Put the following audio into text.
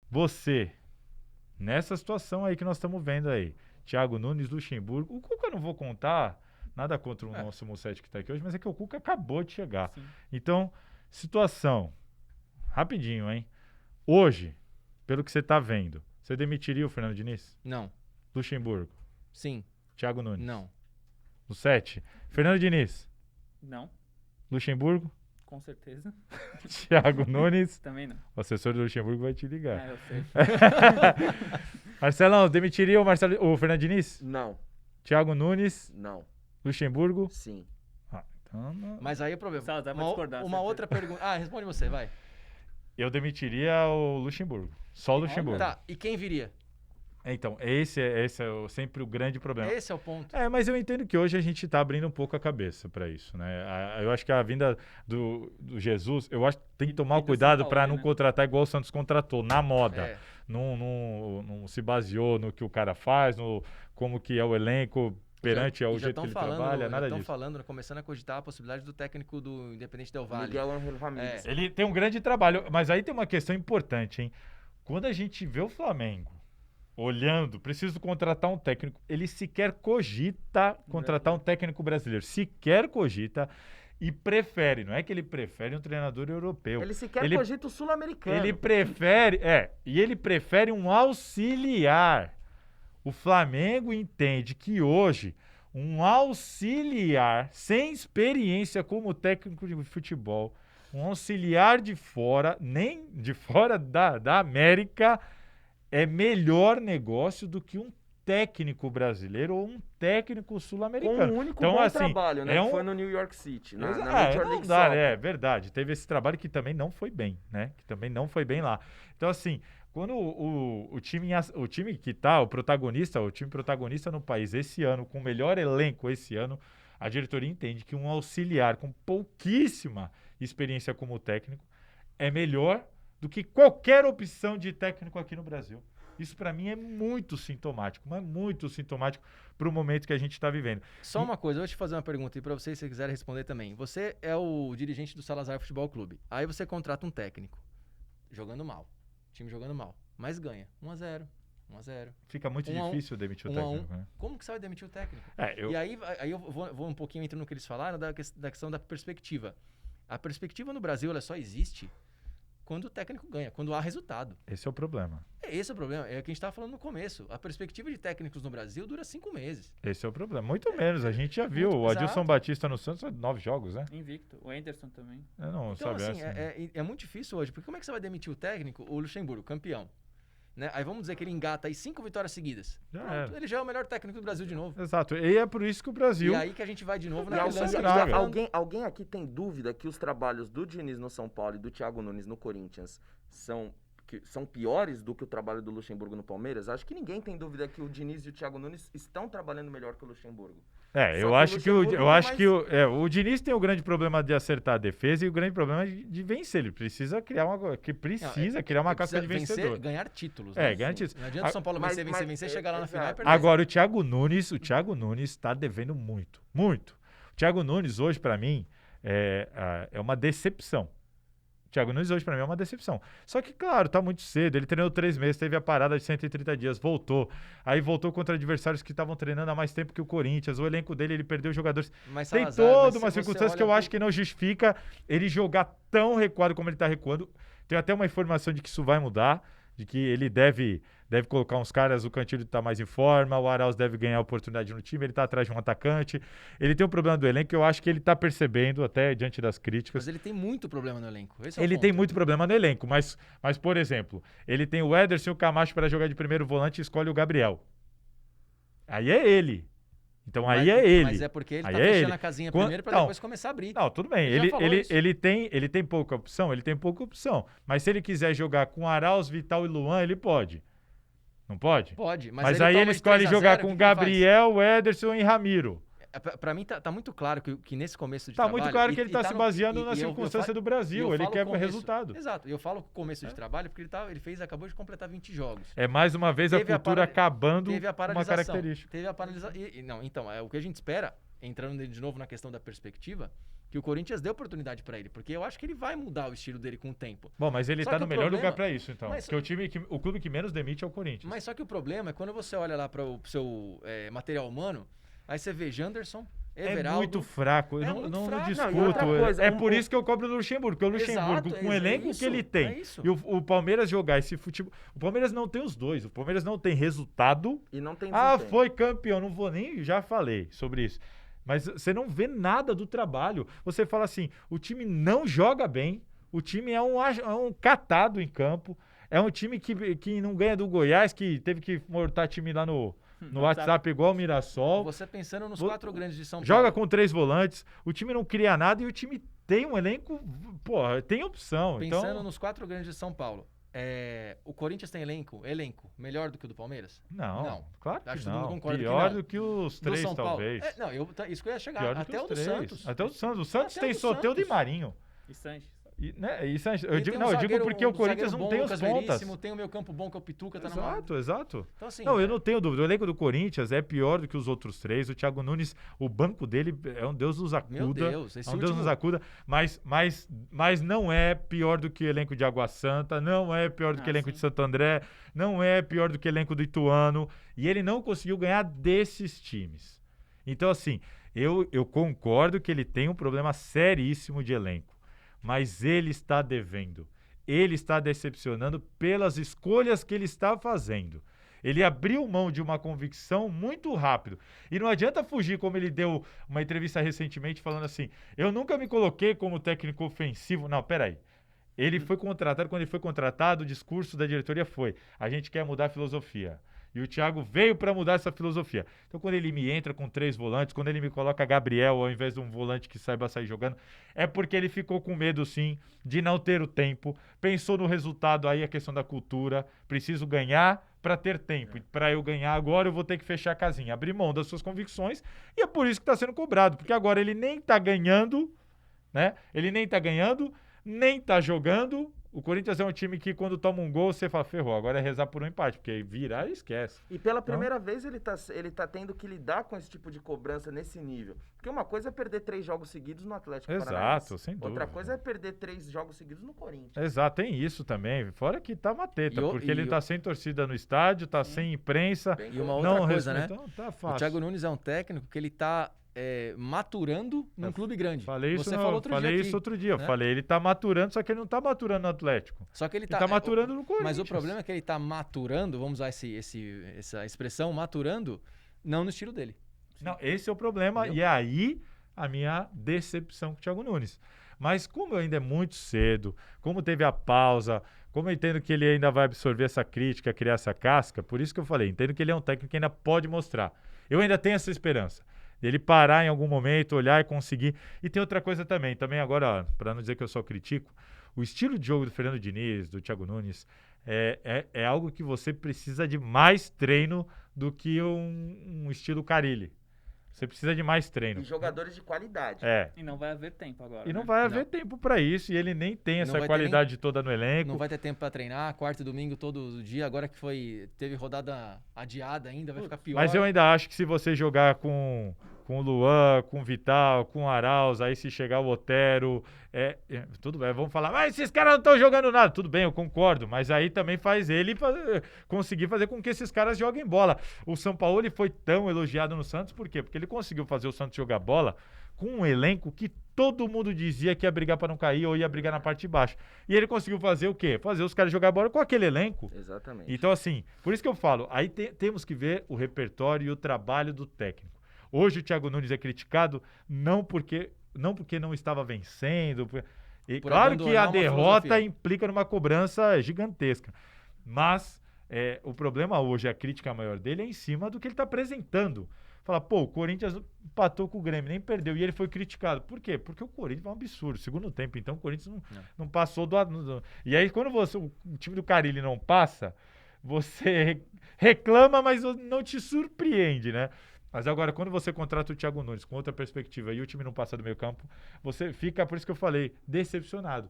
Você, nessa situação aí que nós estamos vendo aí, Thiago Nunes, Luxemburgo, o Cuca eu não vou contar, nada contra o nosso Musset que está aqui hoje, mas é que o Cuca acabou de chegar. Sim. Então, situação, rapidinho, hein? Hoje, pelo que você está vendo, você demitiria o Fernando Diniz? Não. Luxemburgo, Sim. Thiago Nunes? Não. Musset, Fernando Diniz, Não, Luxemburgo, com certeza. Thiago Nunes, Também não. o assessor do Luxemburgo vai te ligar. Eu sei. Marcelão, demitiria o Fernando Diniz? Não, Thiago Nunes, não, Luxemburgo? sim. Então, Mas aí é o problema. Salazar vai discordar, Uma certeza. outra pergunta. Responde você, vai. eu demitiria o Luxemburgo. Só o Luxemburgo. Tá, e quem viria? Então, esse é sempre o grande problema. Esse é o ponto. Mas eu entendo que hoje a gente está abrindo um pouco a cabeça para isso, né? Eu acho que a vinda do Jesus, eu acho que tem que tomar E do cuidado São Paulo, para não né? contratar igual o Santos contratou, na moda. É. Não se baseou no que o cara faz, no como que é o elenco perante ao jeito que ele trabalha, nada disso. Estão falando, começando a cogitar a possibilidade do técnico do Independente Del Valle. Miguel Ángel Ramírez. Ele tem um grande trabalho, mas aí tem uma questão importante, hein? Quando a gente vê o Flamengo olhando, preciso contratar um técnico, ele sequer cogita contratar um técnico brasileiro, sequer cogita e prefere, não é que ele prefere um treinador europeu. Ele sequer cogita o sul-americano. Ele prefere um auxiliar. O Flamengo entende que hoje um auxiliar sem experiência como técnico de futebol, um auxiliar de fora, nem de fora da América, é melhor negócio do que um técnico brasileiro ou um técnico sul-americano. Com um único então, bom assim, trabalho, né? Que foi no New York City, na Major não League dá, Soccer. é verdade. Teve esse trabalho que também não foi bem, né? Que também não foi bem lá. Então, assim, quando o time que tá, o time protagonista no país esse ano, com o melhor elenco esse ano, a diretoria entende que um auxiliar com pouquíssima experiência como técnico é melhor do que qualquer opção de técnico aqui no Brasil. Isso para mim é muito sintomático, mas muito sintomático para o momento que a gente está vivendo. Só uma coisa, eu vou te fazer uma pergunta e para você, se você quiser responder também. Você é o dirigente do Salazar Futebol Clube. Aí você contrata um técnico, jogando mal, time jogando mal, mas ganha 1-0. Fica muito difícil demitir o técnico, né? Como que você vai demitir o técnico? E aí eu vou um pouquinho entrando no que eles falaram da questão da perspectiva. A perspectiva no Brasil ela só existe quando o técnico ganha, quando há resultado. Esse é o problema. Esse é o problema. É o que a gente estava falando no começo. A perspectiva de técnicos no Brasil dura 5 meses. Esse é o problema. Muito menos. A gente já viu. O Adilson Batista no Santos, 9 jogos, né? Invicto. O Anderson também. Não, então, sabe, assim, é muito difícil hoje. Porque como é que você vai demitir o técnico, o Luxemburgo, campeão? Né? Aí vamos dizer que ele engata aí 5 vitórias seguidas. Pronto, ele já é o melhor técnico do Brasil de novo. Exato. E é por isso que o Brasil... E aí que a gente vai de novo na Alguém aqui tem dúvida que os trabalhos do Diniz no São Paulo e do Thiago Nunes no Corinthians são piores do que o trabalho do Luxemburgo no Palmeiras? Acho que ninguém tem dúvida que o Diniz e o Thiago Nunes estão trabalhando melhor que o Luxemburgo. Eu acho que o Diniz tem o grande problema de acertar a defesa e o grande problema de vencer. Ele precisa criar uma casca de vencedor. Ganhar títulos. Ganhar títulos. Não adianta o São Paulo vencer, chegar lá na final e perder. Agora, o Thiago Nunes está devendo muito. Muito. O Thiago Nunes hoje, para mim, é uma decepção. O Thiago Nunes hoje, para mim, é uma decepção. Só que, claro, tá muito cedo. Ele treinou 3 meses, teve a parada de 130 dias, voltou. Aí voltou contra adversários que estavam treinando há mais tempo que o Corinthians. O elenco dele, ele perdeu jogadores. Mas, tem toda uma circunstância que eu acho que não justifica ele jogar tão recuado como ele tá recuando. Tem até uma informação de que isso vai mudar, de que ele deve colocar uns caras, o Cantillo tá mais em forma, o Arauz deve ganhar oportunidade no time, ele tá atrás de um atacante. Ele tem um problema do elenco que eu acho que ele tá percebendo até diante das críticas. Mas ele tem muito problema no elenco. Ele tem muito problema no elenco, mas, por exemplo, ele tem o Ederson e o Camacho para jogar de primeiro volante e escolhe o Gabriel. Aí é ele. Então aí é ele. Mas é porque ele tá fechando a casinha primeiro para depois começar a abrir. Não, tudo bem. Ele tem pouca opção, Mas se ele quiser jogar com Arauz, Vital e Luan, ele pode. Não pode? Pode. Mas aí ele escolhe jogar com Gabriel, Ederson e Ramiro. Pra mim tá muito claro que nesse começo de trabalho... Tá muito claro que ele tá se baseando na circunstância do Brasil. Ele quer resultado. Exato. E eu falo começo de trabalho porque acabou de completar 20 jogos. É mais uma vez a cultura acabando uma característica. Teve a paralisação. Então, o que a gente espera, entrando de novo na questão da perspectiva, que o Corinthians dê oportunidade pra ele, porque eu acho que ele vai mudar o estilo dele com o tempo. Bom, mas ele Só tá que no o melhor problema- lugar pra isso, então. Mas- Porque o clube que menos demite é o Corinthians. Mas só que o problema é quando você olha lá pro seu material humano, aí você vê Janderson, é Everaldo... muito fraco, eu É não, muito não fraco. Não, e discuto. outra coisa, é um- por isso que eu cobro do Luxemburgo, porque o Luxemburgo, Exato, com o é elenco isso, que ele tem, é isso. e o Palmeiras jogar esse futebol... O Palmeiras não tem os dois, o Palmeiras não tem resultado. E não tem Ah, desempenho. foi campeão, não vou nem... Já falei sobre isso. Mas você não vê nada do trabalho. Você fala assim, o time não joga bem, o time é um catado em campo, é um time que não ganha do Goiás, que teve que mortar time lá no WhatsApp igual o Mirassol. Você pensando nos Vou- 4 grandes de São Paulo. Joga com 3 volantes, o time não cria nada e o time tem um elenco, pô, tem opção. Pensando Então, nos 4 grandes de São Paulo. O Corinthians tem elenco melhor do que o do Palmeiras? não, claro que Acho que todo mundo não. concorda que Pior não. do que os Do 3, São Paulo? talvez. Não, isso que eu ia chegar. Pior do Até que os o do 3. Santos. Até o do Santos. O Santos Até tem o do Soteldo e Santos. Marinho. E Sanches. Isso, eu E digo, tem um eu digo zagueiro- porque o um Corinthians zagueiro não bom, tem os Lucas pontas. Veríssimo, tem o meio campo bom que é o Pituca, tá na mão. Exato. Então, assim, Não, eu não tenho dúvida. O elenco do Corinthians é pior do que os outros 3. O Thiago Nunes, o banco dele é um Deus nos acuda. Meu Deus, esse é um Deus último- nos acuda. Mas não é pior do que o elenco de Água Santa, não é pior do que o elenco sim. de Santo André, não é pior do que o elenco do Ituano. E ele não conseguiu ganhar desses times. Então, assim, eu concordo que ele tem um problema seríssimo de elenco. Mas ele está devendo. Ele está decepcionando pelas escolhas que ele está fazendo. Ele abriu mão de uma convicção muito rápido. E não adianta fugir, como ele deu uma entrevista recentemente falando assim, eu nunca me coloquei como técnico ofensivo. Não, peraí. Ele foi contratado, quando ele foi contratado, o discurso da diretoria foi, a gente quer mudar a filosofia. E o Thiago veio para mudar essa filosofia. Então, quando ele me entra com 3 volantes, quando ele me coloca Gabriel ao invés de um volante que saiba sair jogando, é porque ele ficou com medo, sim, de não ter o tempo. Pensou no resultado aí, a questão da cultura. Preciso ganhar para ter tempo. E para eu ganhar agora, eu vou ter que fechar a casinha. Abrir mão das suas convicções. E é por isso que está sendo cobrado. Porque agora ele nem está ganhando, né? Ele nem está ganhando, nem está jogando. O Corinthians é um time que quando toma um gol, você fala, ferrou, agora é rezar por um empate, porque virar esquece. E pela primeira vez ele tá tendo que lidar com esse tipo de cobrança nesse nível. Porque uma coisa é perder 3 jogos seguidos no Atlético Paranaense. Exato, sem dúvida. Outra coisa é perder 3 jogos seguidos no Corinthians. Exato, tem isso também. Fora que tá uma teta, porque ele e tá sem torcida no estádio, tá sem imprensa. E uma outra coisa, né? Então, tá O fácil. Thiago Nunes é um técnico que ele tá maturando num clube grande. Falei isso, Você falou outro dia aqui, outro dia. né? Falei, ele tá maturando, só que ele não tá maturando no Atlético. Só que ele Ele tá é, maturando no Corinthians. Mas o problema é que ele tá maturando, vamos usar essa expressão, maturando, não no estilo dele. Não, esse é o problema. Entendeu? E é aí a minha decepção com o Thiago Nunes. Mas como ainda é muito cedo, como teve a pausa, como eu entendo que ele ainda vai absorver essa crítica, criar essa casca, por isso que eu falei, entendo que ele é um técnico que ainda pode mostrar. Eu ainda tenho essa esperança. Ele parar em algum momento, olhar e conseguir. E tem outra coisa também agora, para não dizer que eu só critico, o estilo de jogo do Fernando Diniz, do Thiago Nunes, é algo que você precisa de mais treino do que um estilo Carille. Você precisa de mais treino. E jogadores de qualidade. E não vai haver tempo agora. E não né? vai haver tempo para isso, e ele nem tem Não essa vai ter qualidade toda no elenco. Não vai ter tempo pra treinar, quarta e domingo todo dia, agora que teve rodada adiada ainda, vai ficar pior. Mas eu ainda acho que se você jogar com o Luan, com o Vital, com o Arauz, aí se chegar o Otero, tudo bem, vamos falar, mas esses caras não estão jogando nada. Tudo bem, eu concordo, mas aí também faz ele conseguir fazer com que esses caras joguem bola. O Sampaoli foi tão elogiado no Santos, por quê? Porque ele conseguiu fazer o Santos jogar bola com um elenco que todo mundo dizia que ia brigar para não cair ou ia brigar na parte de baixo. E ele conseguiu fazer o quê? Fazer os caras jogar bola com aquele elenco. Exatamente. Então, assim, por isso que eu falo, aí temos que ver o repertório e o trabalho do técnico. Hoje o Thiago Nunes é criticado não porque não estava vencendo. E Por claro que a abandonar uma derrota filosofia. implica numa cobrança gigantesca. Mas o problema hoje, a crítica maior dele é em cima do que ele está apresentando. Fala, pô, o Corinthians empatou com o Grêmio, nem perdeu, e ele foi criticado. Por quê? Porque o Corinthians foi um absurdo. Segundo tempo, então, o Corinthians não passou do... E aí, quando o time do Carille não passa, você reclama, mas não te surpreende, né? Mas agora, quando você contrata o Thiago Nunes com outra perspectiva e o time não passa do meio campo, você fica, por isso que eu falei, decepcionado.